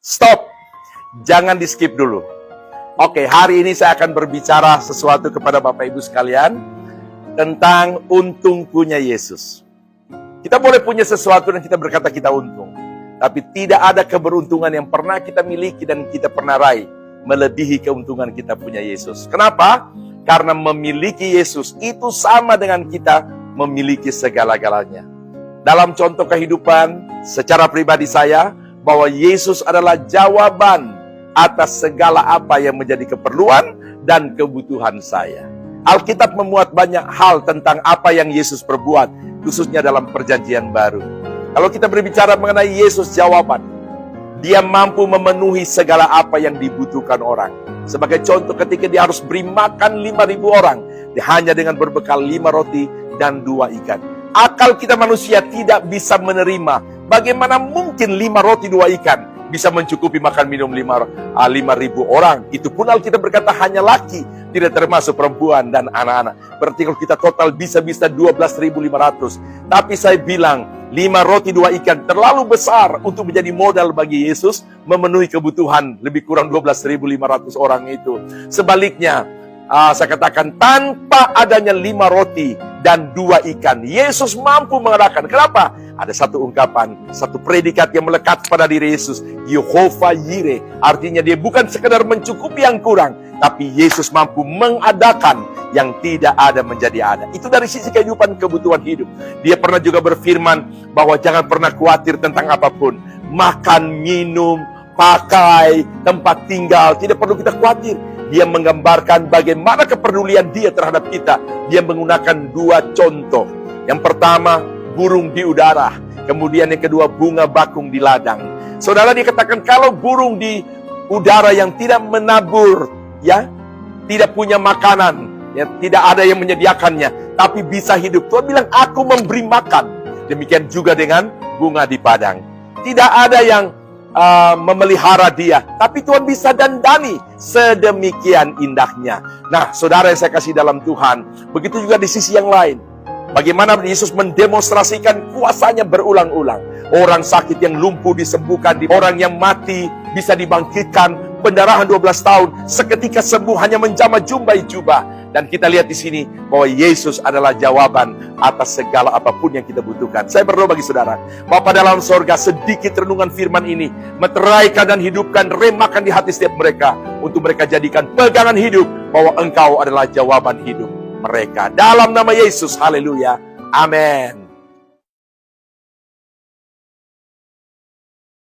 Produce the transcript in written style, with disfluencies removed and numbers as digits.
Stop. Jangan di skip dulu. Oke, hari ini saya akan berbicara sesuatu kepada Bapak Ibu sekalian tentang untung punya Yesus. Kita boleh punya sesuatu dan kita berkata kita untung. Tapi tidak ada keberuntungan yang pernah kita miliki dan kita pernah raih melebihi keuntungan kita punya Yesus. Kenapa? Karena memiliki Yesus itu sama dengan kita memiliki segala-galanya. Dalam contoh kehidupan, secara pribadi saya, bahwa Yesus adalah jawaban atas segala apa yang menjadi keperluan dan kebutuhan saya. Alkitab memuat banyak hal tentang apa yang Yesus perbuat, khususnya dalam perjanjian baru. Kalau kita berbicara mengenai Yesus jawaban, Dia mampu memenuhi segala apa yang dibutuhkan orang. Sebagai contoh ketika Dia harus beri makan 5.000 orang, Dia hanya dengan berbekal 5 roti dan 2 ikan. Akal kita manusia tidak bisa menerima. Bagaimana mungkin 5 roti 2 ikan bisa mencukupi makan minum 5.000 orang? Itu pun Alkitab berkata hanya laki, tidak termasuk perempuan dan anak-anak. Berarti kalau kita total bisa 12.500. Tapi saya bilang 5 roti 2 ikan terlalu besar untuk menjadi modal bagi Yesus memenuhi kebutuhan lebih kurang 12.500 orang itu. Sebaliknya, saya katakan tanpa adanya 5 roti dan 2 ikan, Yesus mampu mengadakan. Kenapa? Ada satu ungkapan, satu predikat yang melekat pada diri Yesus, Yehovah Yireh. Artinya Dia bukan sekadar mencukupi yang kurang, tapi Yesus mampu mengadakan yang tidak ada menjadi ada. Itu dari sisi kehidupan kebutuhan hidup. Dia pernah juga berfirman bahwa jangan pernah khawatir tentang apapun. Makan, minum, pakai, tempat tinggal, tidak perlu kita khawatir. Dia menggambarkan bagaimana kepedulian Dia terhadap kita. Dia menggunakan 2 contoh. Yang pertama, burung di udara. Kemudian yang kedua, bunga bakung di ladang. Saudara, dikatakan kalau burung di udara yang tidak menabur, ya, tidak punya makanan, ya, tidak ada yang menyediakannya, tapi bisa hidup. Tuhan bilang, aku memberi makan. Demikian juga dengan bunga di padang. Tidak ada yang memelihara dia, tapi Tuhan bisa dandani sedemikian indahnya. Nah, saudara yang saya kasih dalam Tuhan, begitu juga di sisi yang lain. Bagaimana Yesus mendemonstrasikan kuasanya berulang-ulang. Orang sakit yang lumpuh disembuhkan, orang yang mati bisa dibangkitkan, pendarahan 12 tahun seketika sembuh hanya menjamah jumbai jubah. Dan kita lihat di sini bahwa Yesus adalah jawaban atas segala apapun yang kita butuhkan. Saya berdoa bagi saudara, Bapa dalam sorga, sedikit renungan firman ini meteraikan dan hidupkan, remakan di hati setiap mereka, untuk mereka jadikan pegangan hidup bahwa Engkau adalah jawaban hidup mereka. Dalam nama Yesus, haleluya, amin.